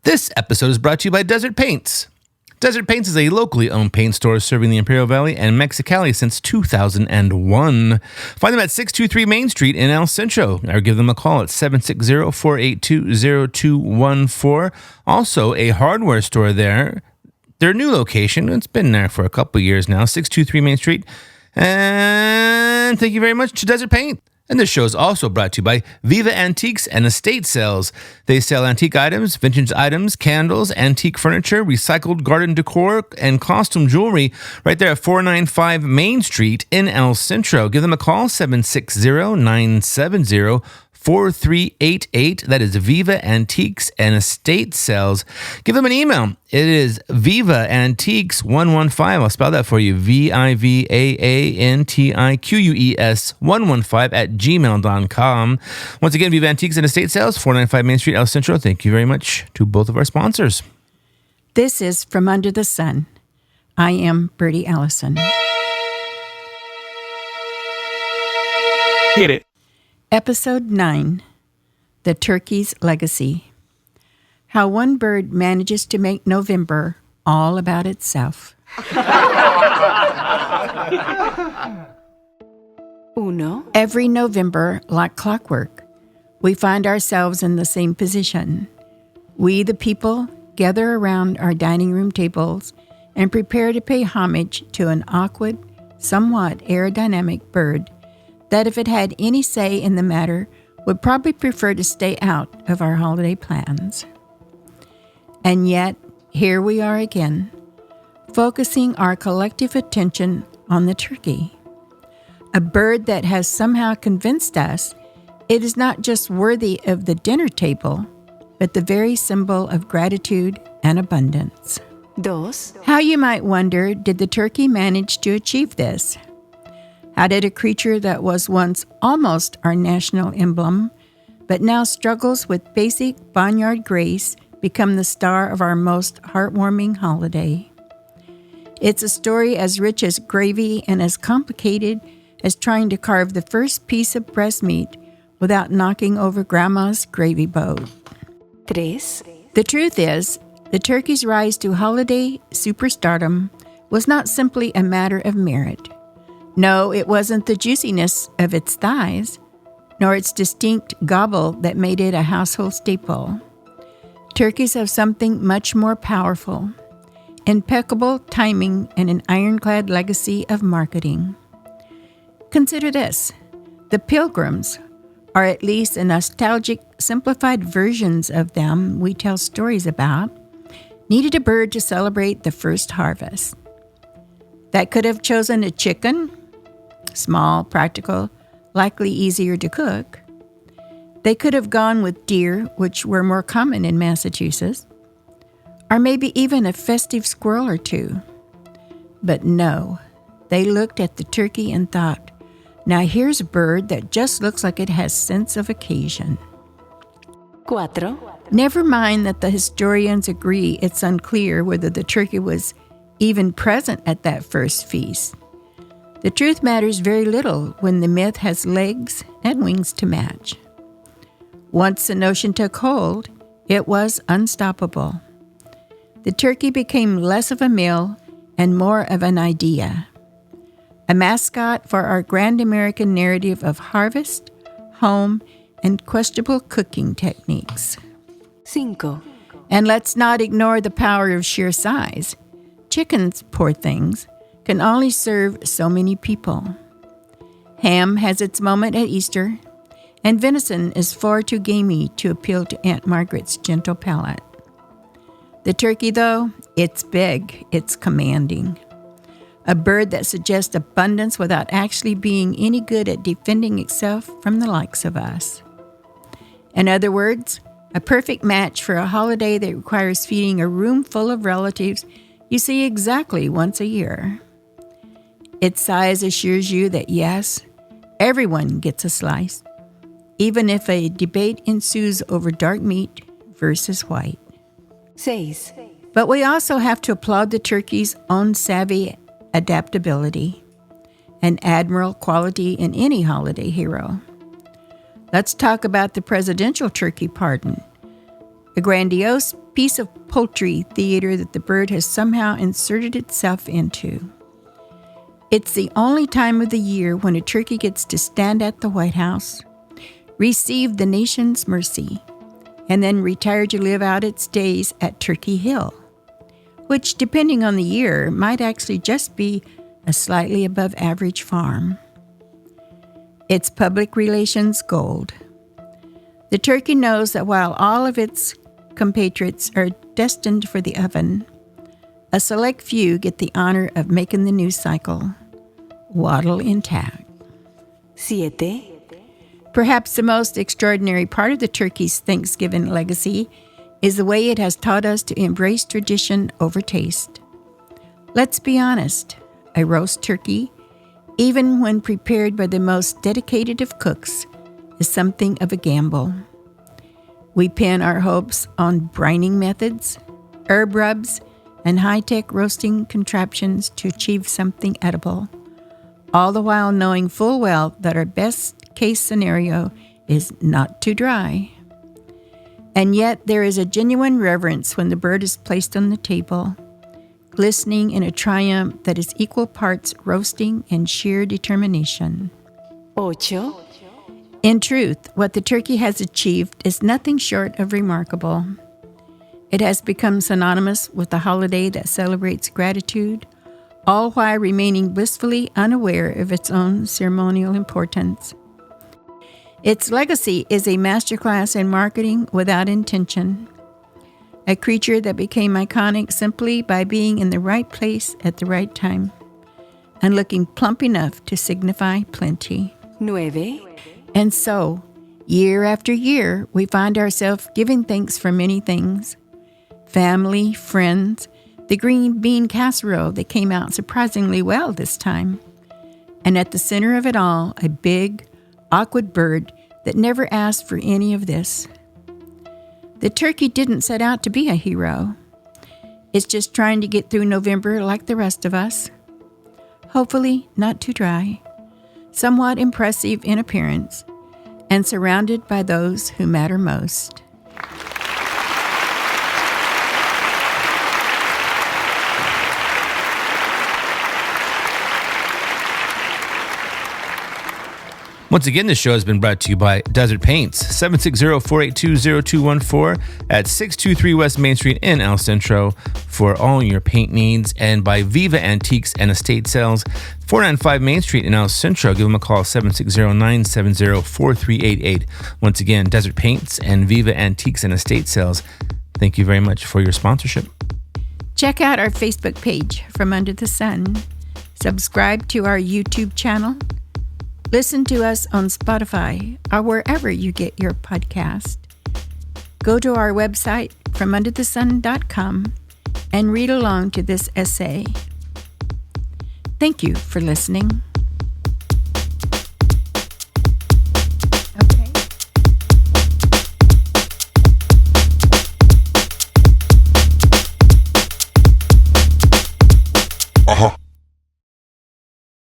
This episode is brought to you by Desert Paints. Desert Paints is a locally owned paint store serving the Imperial Valley and Mexicali since 2001. Find them at 623 Main Street in El Centro, or give them a call at 760-482-0214. Also, a hardware store there. Their new location, it's been there for a couple years now, 623 Main Street. And thank you very much to Desert Paint. And this show is also brought to you by Viva Antiques and Estate Sales. They sell antique items, vintage items, candles, antique furniture, recycled garden decor, and costume jewelry right there at 495 Main Street in El Centro. Give them a call, 760-970-4388. That is Viva Antiques and Estate Sales. Give them an email. It is vivaantiques115. I'll spell that for you. vivaantiques115 at gmail.com. Once again, Viva Antiques and Estate Sales, 495 Main Street, El Centro. Thank you very much to both of our sponsors. This is From Under the Sun. I am Bertie Allison. Hit it. Episode 9, The Turkey's Legacy. How one bird manages to make November all about itself. Uno. Every November, like clockwork, we find ourselves in the same position. We, the people, gather around our dining room tables and prepare to pay homage to an awkward, somewhat aerodynamic bird that, if it had any say in the matter, would probably prefer to stay out of our holiday plans. And yet, here we are again, focusing our collective attention on the turkey, a bird that has somehow convinced us it is not just worthy of the dinner table, but the very symbol of gratitude and abundance. Dos. How, you might wonder, did the turkey manage to achieve this? How did a creature that was once almost our national emblem, but now struggles with basic barnyard grace, become the star of our most heartwarming holiday? It's a story as rich as gravy and as complicated as trying to carve the first piece of breast meat without knocking over Grandma's gravy boat. Tres. The truth is, the turkey's rise to holiday superstardom was not simply a matter of merit. No, it wasn't the juiciness of its thighs, nor its distinct gobble that made it a household staple. Turkeys have something much more powerful: impeccable timing and an ironclad legacy of marketing. Consider this: the Pilgrims, or at least the nostalgic, simplified versions of them we tell stories about, needed a bird to celebrate the first harvest. That could have chosen a chicken, small, practical, likely easier to cook. They could have gone with deer, which were more common in Massachusetts, or maybe even a festive squirrel or two. But no, they looked at the turkey and thought, now here's a bird that just looks like it has sense of occasion. Cuatro. Never mind that the historians agree it's unclear whether the turkey was even present at that first feast. The truth matters very little when the myth has legs and wings to match. Once the notion took hold, it was unstoppable. The turkey became less of a meal and more of an idea, a mascot for our grand American narrative of harvest, home, and questionable cooking techniques. Cinco. And let's not ignore the power of sheer size. Chickens, poor things, can only serve so many people. Ham has its moment at Easter, and venison is far too gamey to appeal to Aunt Margaret's gentle palate. The turkey, though, it's big, it's commanding. A bird that suggests abundance without actually being any good at defending itself from the likes of us. In other words, a perfect match for a holiday that requires feeding a room full of relatives you see exactly once a year. Its size assures you that yes, everyone gets a slice, even if a debate ensues over dark meat versus white. Seis. But we also have to applaud the turkey's own savvy adaptability, an admirable quality in any holiday hero. Let's talk about the presidential turkey pardon. a grandiose piece of poultry theater that the bird has somehow inserted itself into. It's the only time of the year when a turkey gets to stand at the White House, receive the nation's mercy, and then retire to live out its days at Turkey Hill, which, depending on the year, might actually just be a slightly above average farm. It's public relations gold. The turkey knows that while all of its compatriots are destined for the oven, a select few get the honor of making the news cycle waddle intact. 7, Perhaps the most extraordinary part of the turkey's Thanksgiving legacy is the way it has taught us to embrace tradition over taste. Let's be honest, a roast turkey, even when prepared by the most dedicated of cooks, is something of a gamble. We pin our hopes on brining methods, herb rubs, and high-tech roasting contraptions to achieve something edible, all the while knowing full well that our best-case scenario is not too dry. And yet there is a genuine reverence when the bird is placed on the table, glistening in a triumph that is equal parts roasting and sheer determination. 8, In truth, what the turkey has achieved is nothing short of remarkable. It has become synonymous with a holiday that celebrates gratitude, all while remaining blissfully unaware of its own ceremonial importance. Its legacy is a masterclass in marketing without intention, a creature that became iconic simply by being in the right place at the right time and looking plump enough to signify plenty. 9, And so, year after year, we find ourselves giving thanks for many things. Family, friends, the green bean casserole that came out surprisingly well this time. And at the center of it all, a big, awkward bird that never asked for any of this. The turkey didn't set out to be a hero. It's just trying to get through November like the rest of us. Hopefully not too dry, somewhat impressive in appearance, and surrounded by those who matter most. Once again, this show has been brought to you by Desert Paints, 760-482-0214 at 623 West Main Street in El Centro for all your paint needs, and by Viva Antiques and Estate Sales, 495 Main Street in El Centro. Give them a call, 760-970-4388. Once again, Desert Paints and Viva Antiques and Estate Sales, thank you very much for your sponsorship. Check out our Facebook page, From Under the Sun. Subscribe to our YouTube channel. Listen to us on Spotify or wherever you get your podcast. Go to our website, FromUnderTheSun.com, and read along to this essay. Thank you for listening.